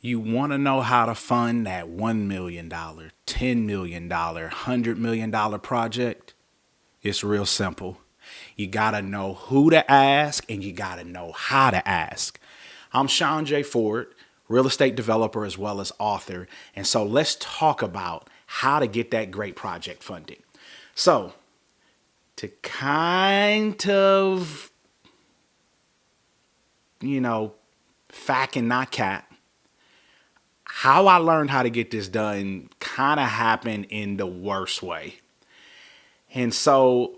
You want to know how to fund that $1 million, $10 million, $100 million project? It's real simple. You got to know who to ask and you got to know how to ask. I'm Shaun J. Ford, real estate developer as well as author. And so let's talk about how to get that great project funded. So, to kind of, fact and not cap, how I learned how to get this done kind of happened in the worst way. And so,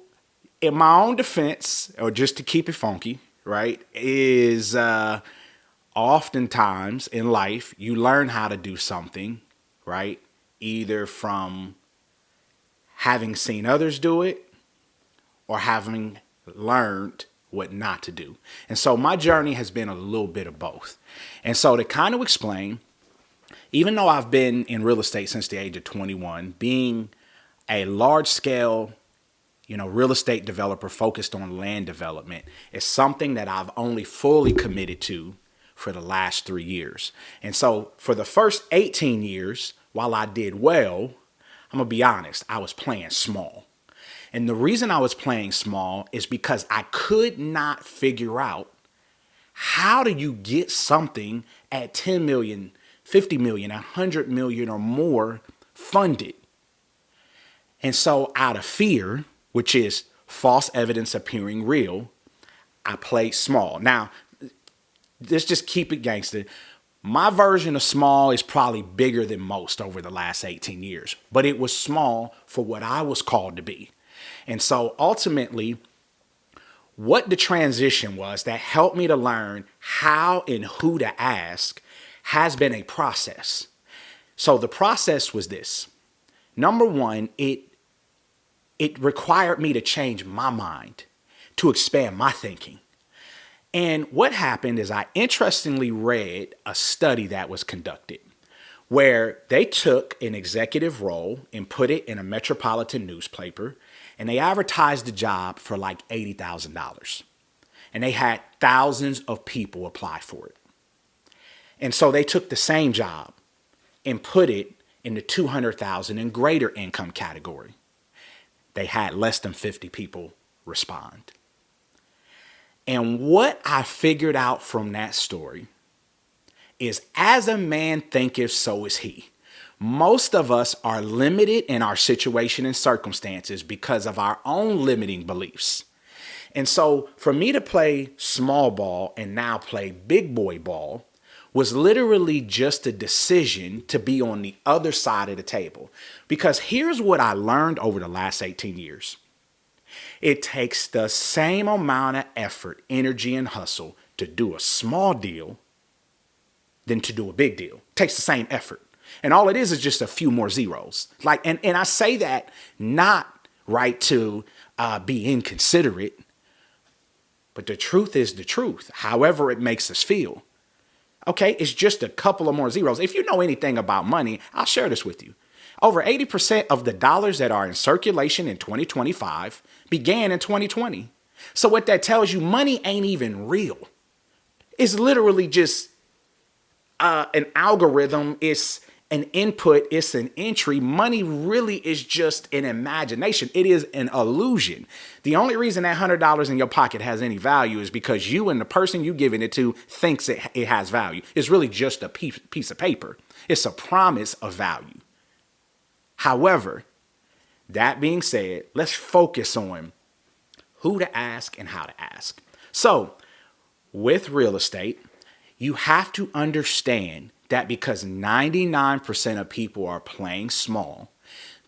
in my own defense, or just to keep it funky, right, is oftentimes in life, you learn how to do something, right, either from having seen others do it or having learned what not to do. And so my journey has been a little bit of both. And so to kind of explain, even though I've been in real estate since the age of 21, being a large scale, real estate developer focused on land development is something that I've only fully committed to for the last 3 years. And so for the first 18 years, while I did well, I'm going to be honest, I was playing small. And the reason I was playing small is because I could not figure out how do you get something at 10 million, 50 million, 100 million or more funded. And so out of fear, which is false evidence appearing real, I played small. Now, let's just keep it gangster. My version of small is probably bigger than most over the last 18 years, but it was small for what I was called to be. And so ultimately, what the transition was that helped me to learn how and who to ask has been a process. So the process was this. Number one, it required me to change my mind, to expand my thinking. And what happened is I interestingly read a study that was conducted where they took an executive role and put it in a metropolitan newspaper, and they advertised the job for like $80,000. And they had thousands of people apply for it. And so they took the same job and put it in the 200,000 and greater income category. They had less than 50 people respond. And what I figured out from that story is as a man thinketh, so is he. Most of us are limited in our situation and circumstances because of our own limiting beliefs. And so for me to play small ball and now play big boy ball was literally just a decision to be on the other side of the table. Because here's what I learned over the last 18 years. It takes the same amount of effort, energy, and hustle to do a small deal than to do a big deal. It takes the same effort. And all it is just a few more zeros. And I say that not right to be inconsiderate, but the truth is the truth, however it makes us feel. Okay, it's just a couple of more zeros. If you know anything about money, I'll share this with you. Over 80% of the dollars that are in circulation in 2025 began in 2020. So what that tells you, money ain't even real. It's literally just an algorithm. It's an input. It's an entry. Money really is just an imagination. It is an illusion. The only reason that $100 in your pocket has any value is because you and the person you giving it to thinks it has value. It's really just a piece of paper. It's a promise of value. However, that being said, let's focus on who to ask and how to ask. So with real estate, you have to understand that because 99% of people are playing small,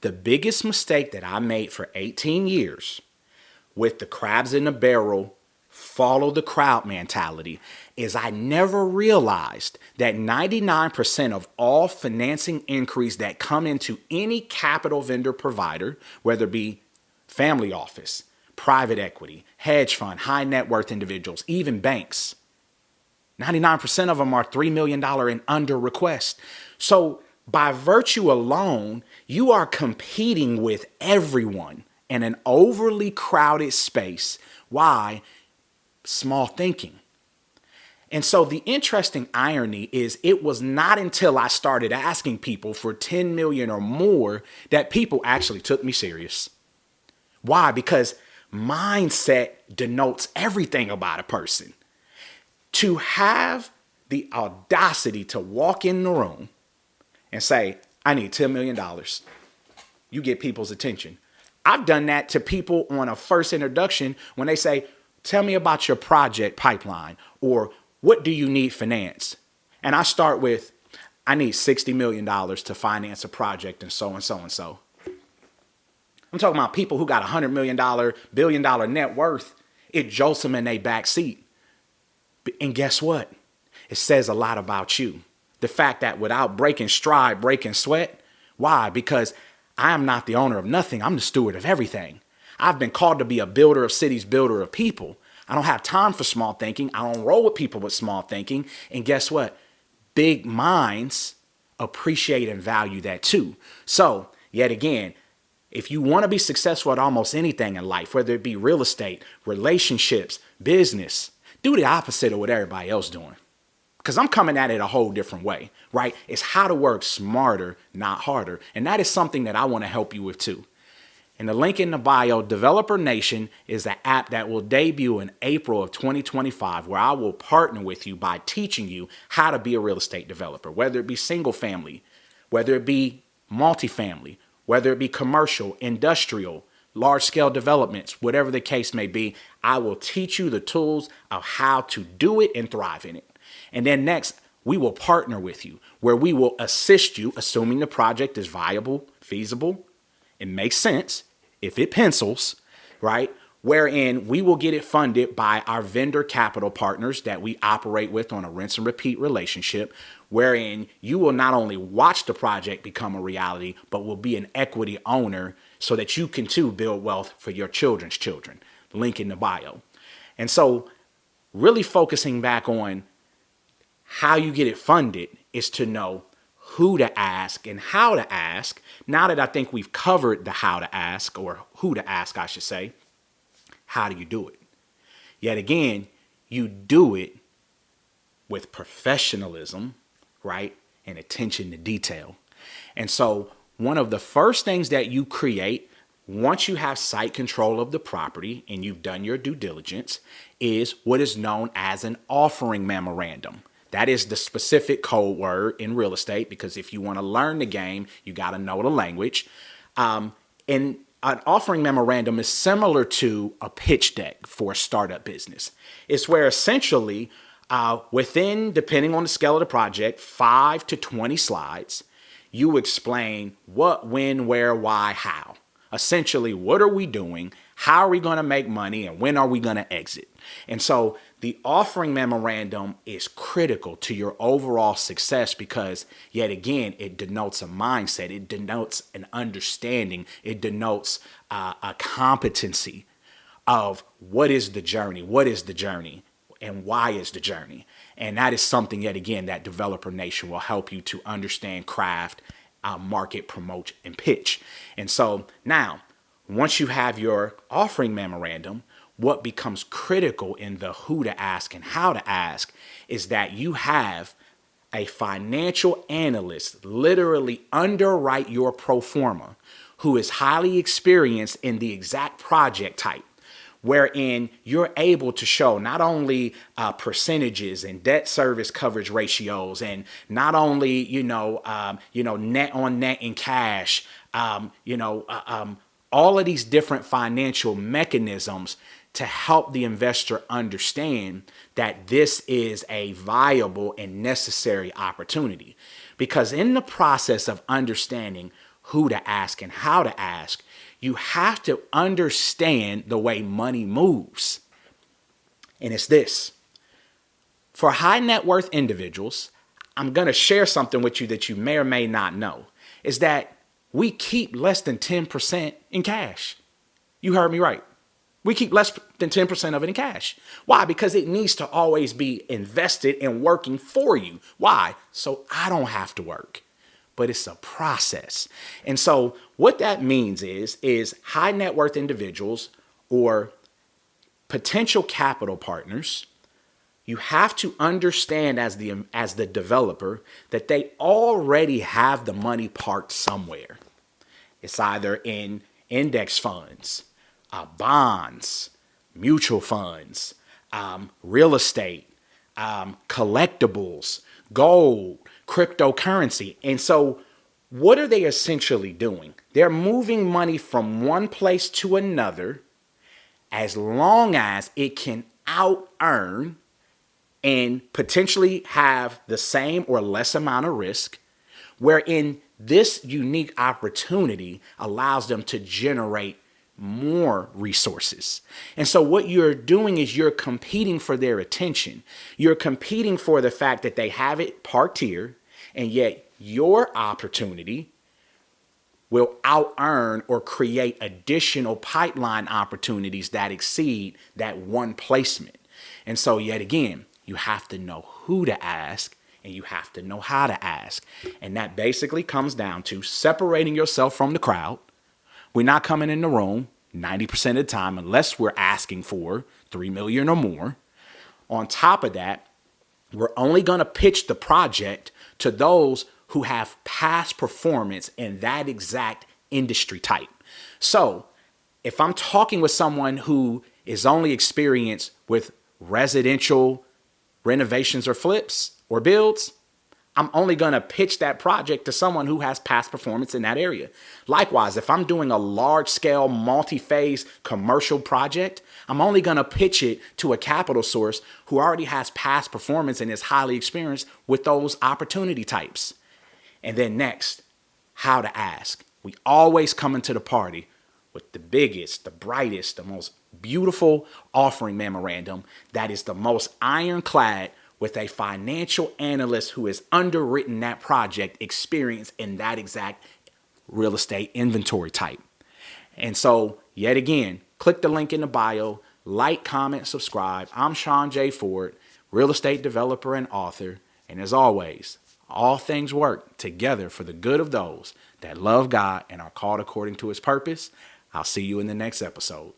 the biggest mistake that I made for 18 years with the crabs in the barrel, follow the crowd mentality is I never realized that 99% of all financing inquiries that come into any capital vendor provider, whether it be family office, private equity, hedge fund, high net worth individuals, even banks, 99% of them are $3 million and under request. So by virtue alone, you are competing with everyone in an overly crowded space. Why? Small thinking. And so the interesting irony is it was not until I started asking people for 10 million or more that people actually took me serious. Why? Because mindset denotes everything about a person. To have the audacity to walk in the room and say, I need $10 million. You get people's attention. I've done that to people on a first introduction when they say, tell me about your project pipeline, or what do you need financed? And I start with, I need $60 million to finance a project and so and so and so. I'm talking about people who got $100 million, $1 billion net worth. It jolts them in their back seat. And guess what? It says a lot about you. The fact that without breaking stride, breaking sweat. Why? Because I am not the owner of nothing. I'm the steward of everything. I've been called to be a builder of cities, builder of people. I don't have time for small thinking. I don't roll with people with small thinking. And guess what? Big minds appreciate and value that too. So, yet again, if you want to be successful at almost anything in life, whether it be real estate, relationships, business, do the opposite of what everybody else doing. Because I'm coming at it a whole different way, right? It's how to work smarter, not harder. And that is something that I want to help you with too. In the link in the bio, Developer Nation is an app that will debut in April of 2025, where I will partner with you by teaching you how to be a real estate developer, whether it be single family, whether it be multifamily, whether it be commercial, industrial, large scale developments, whatever the case may be. I will teach you the tools of how to do it and thrive in it. And then next, we will partner with you, where we will assist you, assuming the project is viable, feasible, it makes sense, if it pencils, right? Wherein we will get it funded by our vendor capital partners that we operate with on a rinse and repeat relationship, wherein you will not only watch the project become a reality, but will be an equity owner so that you can too build wealth for your children's children. Link in the bio. And so really focusing back on how you get it funded is to know who to ask and how to ask. Now that I think we've covered the how to ask, or who to ask, I should say, how do you do it? Yet again, you do it with professionalism, right? And attention to detail. And so one of the first things that you create once you have site control of the property and you've done your due diligence is what is known as an offering memorandum. That is the specific code word in real estate, because if you want to learn the game, you got to know the language. And an offering memorandum is similar to a pitch deck for a startup business. It's where essentially within, depending on the scale of the project, 5 to 20 slides, you explain what, when, where, why, how. Essentially, what are we doing? How are we going to make money? And when are we going to exit? And so the offering memorandum is critical to your overall success because, yet again, it denotes a mindset. It denotes an understanding. It denotes a competency of what is the journey, and why is the journey. And that is something, yet again, that Developer Nation will help you to understand, craft, market, promote, and pitch. And so now, once you have your offering memorandum, what becomes critical in the who to ask and how to ask is that you have a financial analyst literally underwrite your pro forma, who is highly experienced in the exact project type, wherein you're able to show not only percentages and debt service coverage ratios, and not only net on net in cash, all of these different financial mechanisms to help the investor understand that this is a viable and necessary opportunity. Because in the process of understanding who to ask and how to ask, you have to understand the way money moves. And it's this. For high net worth individuals, I'm going to share something with you that you may or may not know, is that we keep less than 10% in cash. You heard me right. We keep less than 10% of it in cash. Why? Because it needs to always be invested and working for you. Why? So I don't have to work. But it's a process. And so what that means is high net worth individuals or potential capital partners you have to understand as the developer that they already have the money parked somewhere. It's either in index funds, bonds, mutual funds, real estate, collectibles, gold, cryptocurrency. And so what are they essentially doing? They're moving money from one place to another as long as it can out earn and potentially have the same or less amount of risk, wherein this unique opportunity allows them to generate more resources. And so what you're doing is you're competing for their attention. You're competing for the fact that they have it parked here, and yet your opportunity will out earn or create additional pipeline opportunities that exceed that one placement. And so yet again, you have to know who to ask and you have to know how to ask. And that basically comes down to separating yourself from the crowd. We're not coming in the room 90% of the time unless we're asking for 3 million or more. On top of that, we're only going to pitch the project to those who have past performance in that exact industry type. So if I'm talking with someone who is only experienced with residential renovations or flips or builds, I'm only going to pitch that project to someone who has past performance in that area. Likewise, if I'm doing a large scale multi-phase commercial project, I'm only going to pitch it to a capital source who already has past performance and is highly experienced with those opportunity types. And then next, how to ask. We always come into the party with the biggest, the brightest, the most beautiful offering memorandum that is the most ironclad, with a financial analyst who has underwritten that project experience in that exact real estate inventory type. And so, yet again, click the link in the bio, like, comment, subscribe. I'm Shaun J. Ford, real estate developer and author. And as always, all things work together for the good of those that love God and are called according to his purpose. I'll see you in the next episode.